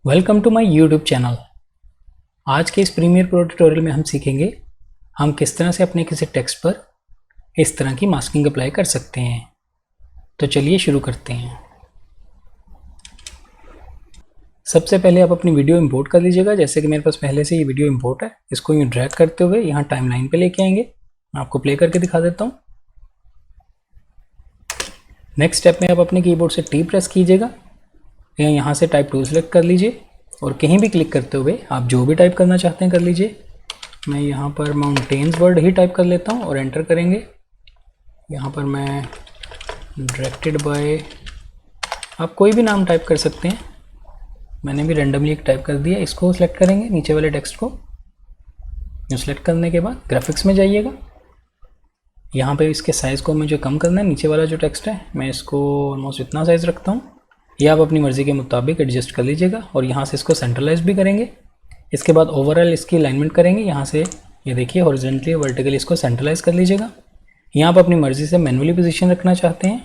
Welcome to my YouTube channel. आज के इस प्रीमियर प्रो ट्यूटोरियल में हम सीखेंगे हम किस तरह से अपने किसी टेक्स्ट पर इस तरह की मास्किंग अप्लाई कर सकते हैं। तो चलिए शुरू करते हैं। सबसे पहले आप अपनी वीडियो इंपोर्ट कर लीजिएगा। जैसे कि मेरे पास पहले से ये वीडियो इंपोर्ट है, इसको यूँ ड्रैग करते हुए यहाँ टाइमलाइन पे लेके आएंगे। मैं आपको प्ले करके दिखा देता हूँ। नेक्स्ट स्टेप में आप अपने कीबोर्ड से टी प्रेस कीजिएगा या यहाँ से टाइप टूल सेलेक्ट कर लीजिए और कहीं भी क्लिक करते हुए आप जो भी टाइप करना चाहते हैं कर लीजिए। मैं यहाँ पर माउंटेन्स वर्ड ही टाइप कर लेता हूँ और एंटर करेंगे। यहाँ पर मैं डायरेक्टेड बाय, आप कोई भी नाम टाइप कर सकते हैं। मैंने भी रैंडमली एक टाइप कर दिया। इसको सिलेक्ट करेंगे, नीचे वाले टेक्स्ट को सिलेक्ट करने के बाद ग्राफिक्स में जाइएगा। यहाँ पे इसके साइज़ को मुझे कम करना है। नीचे वाला जो टेक्स्ट है मैं इसको ऑलमोस्ट इतना साइज़ रखता हूँ। ये आप अपनी मर्ज़ी के मुताबिक एडजस्ट कर लीजिएगा और यहाँ से इसको सेंट्रलाइज भी करेंगे। इसके बाद ओवरऑल इसकी अलाइनमेंट करेंगे। यहाँ से ये देखिए हॉरिजॉन्टली वर्टिकली इसको सेंट्रलाइज कर लीजिएगा। यहाँ आप अपनी मर्ज़ी से मैनुअली पोजीशन रखना चाहते हैं,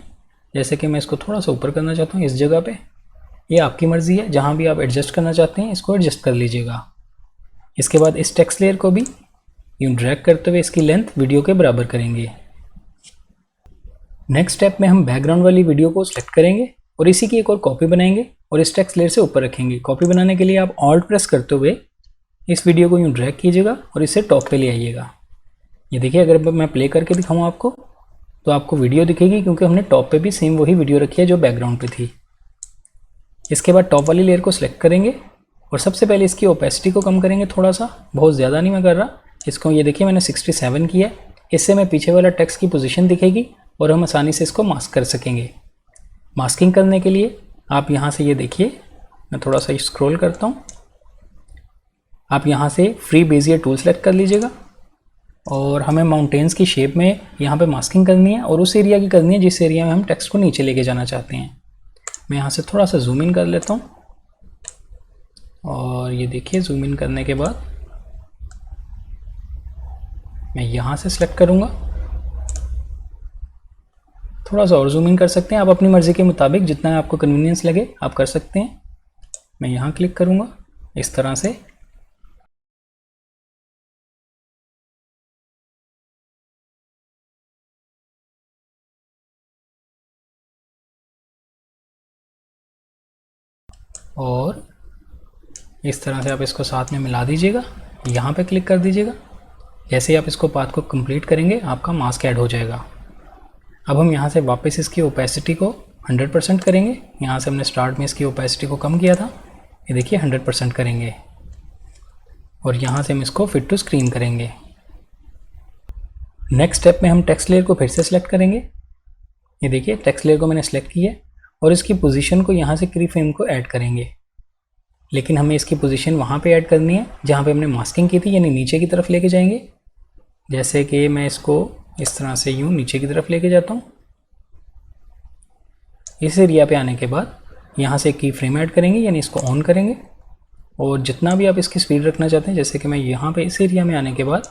जैसे कि मैं इसको थोड़ा सा ऊपर करना चाहता हूँ इस जगह पे। ये आपकी मर्ज़ी है, जहाँ भी आप एडजस्ट करना चाहते हैं इसको एडजस्ट कर लीजिएगा। इसके बाद इस टेक्स्ट लेयर को भी यूँ ड्रैग करते हुए इसकी लेंथ वीडियो के बराबर करेंगे। नेक्स्ट स्टेप में हम बैकग्राउंड वाली वीडियो को सिलेक्ट करेंगे और इसी की एक और कॉपी बनाएंगे और इस टेक्स्ट लेयर से ऊपर रखेंगे। कॉपी बनाने के लिए आप ऑल्ट प्रेस करते हुए इस वीडियो को यूँ ड्रैग कीजिएगा और इसे टॉप पे ले आइएगा। ये देखिए, अगर मैं प्ले करके दिखाऊँ आपको तो आपको वीडियो दिखेगी, क्योंकि हमने टॉप पे भी सेम वही वीडियो रखी है जो बैकग्राउंड पे थी। इसके बाद टॉप वाली लेयर को सिलेक्ट करेंगे और सबसे पहले इसकी ओपेसिटी को कम करेंगे थोड़ा सा, बहुत ज़्यादा नहीं मैं कर रहा इसको। ये देखिए मैंने 67 किया। इससे मैं पीछे वाला टेक्स्ट की पोजीशन दिखेगी और हम आसानी से इसको मास्क कर सकेंगे। मास्किंग करने के लिए आप यहाँ से ये देखिए, मैं थोड़ा सा स्क्रॉल करता हूँ। आप यहाँ से फ्री बेजियर टूल सेलेक्ट कर लीजिएगा और हमें माउंटेन्स की शेप में यहाँ पे मास्किंग करनी है और उस एरिया की करनी है जिस एरिया में हम टेक्स्ट को नीचे लेके जाना चाहते हैं। मैं यहाँ से थोड़ा सा जूम इन कर लेता हूँ और ये देखिए जूम इन करने के बाद मैं यहाँ से सिलेक्ट करूँगा। थोड़ा सा और जूम इन कर सकते हैं, आप अपनी मर्ज़ी के मुताबिक जितना आपको कन्वीनियंस लगे आप कर सकते हैं। मैं यहाँ क्लिक करूँगा इस तरह से। और इस तरह से आप इसको साथ में मिला दीजिएगा। यहाँ पे क्लिक कर दीजिएगा। जैसे ही आप इसको पाथ को कंप्लीट करेंगे आपका मास्क ऐड हो जाएगा। अब हम यहाँ से वापस इसकी ओपेसिटी को 100% करेंगे। यहाँ से हमने स्टार्ट में इसकी ओपेसिटी को कम किया था, ये देखिए 100% करेंगे और यहाँ से हम इसको फिट टू स्क्रीन करेंगे। नेक्स्ट स्टेप में हम टेक्स्ट लेयर को फिर से सिलेक्ट करेंगे। ये देखिए टेक्स्ट लेयर को मैंने सेलेक्ट किया और इसकी पोजीशन को यहाँ से की फ्रेम को ऐड करेंगे, लेकिन हमें इसकी पोजीशन वहाँ पे ऐड करनी है जहाँ पे हमने मास्किंग की थी, यानी नीचे की तरफ लेके जाएंगे। जैसे कि मैं इसको इस तरह से यूँ नीचे की तरफ लेके जाता हूँ। इस एरिया पे आने के बाद यहाँ से की फ्रेम ऐड करेंगे, यानी इसको ऑन करेंगे और जितना भी आप इसकी स्पीड रखना चाहते हैं, जैसे कि मैं यहाँ पे इस एरिया में आने के बाद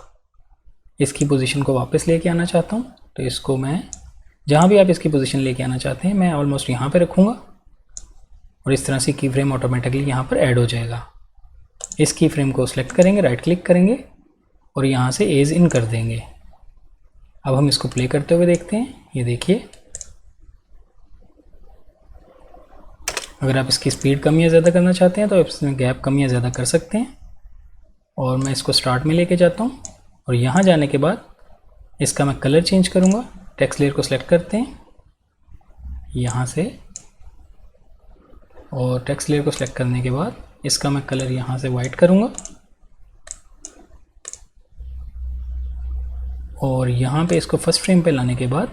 इसकी पोजीशन को वापस लेके आना चाहता हूँ, तो इसको मैं जहाँ भी आप इसकी पोजीशन लेके आना चाहते हैं मैं ऑलमोस्ट यहाँ पे रखूँगा और इस तरह से की फ्रेम ऑटोमेटिकली यहाँ पर ऐड हो जाएगा। इस की फ्रेम को सिलेक्ट करेंगे, राइट क्लिक करेंगे और यहाँ से एज इन कर देंगे। अब हम इसको प्ले करते हुए देखते हैं। ये देखिए, अगर आप इसकी स्पीड कम या ज़्यादा करना चाहते हैं तो आप इसमें गैप कम या ज़्यादा कर सकते हैं। और मैं इसको स्टार्ट में लेके जाता हूँ और यहाँ जाने के बाद इसका मैं कलर चेंज करूँगा। टेक्स्ट लेयर को सिलेक्ट करते हैं यहाँ से और टेक्स्ट लेयर को सिलेक्ट करने के बाद इसका मैं कलर यहाँ से वाइट करूँगा और यहाँ पे इसको फर्स्ट फ्रेम पे लाने के बाद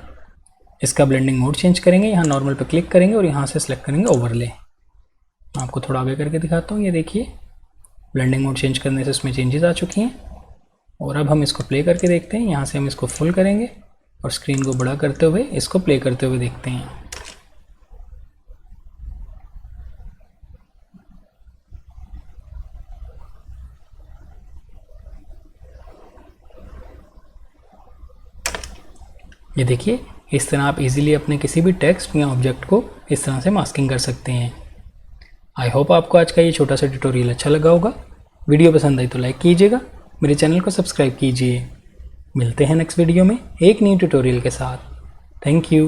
इसका ब्लेंडिंग मोड चेंज करेंगे। यहाँ नॉर्मल पे क्लिक करेंगे और यहाँ से सिलेक्ट करेंगे ओवरले। मैं आपको थोड़ा आगे करके दिखाता हूँ। ये देखिए ब्लेंडिंग मोड चेंज करने से इसमें चेंजेस आ चुकी हैं और अब हम इसको प्ले करके देखते हैं। यहाँ से हम इसको फुल करेंगे और स्क्रीन को बड़ा करते हुए इसको प्ले करते हुए देखते हैं। ये देखिए, इस तरह आप इजीली अपने किसी भी टेक्स्ट या ऑब्जेक्ट को इस तरह से मास्किंग कर सकते हैं। आई होप आपको आज का ये छोटा सा ट्यूटोरियल अच्छा लगा होगा। वीडियो पसंद आई तो लाइक कीजिएगा, मेरे चैनल को सब्सक्राइब कीजिए। मिलते हैं नेक्स्ट वीडियो में एक न्यू ट्यूटोरियल के साथ। Thank you.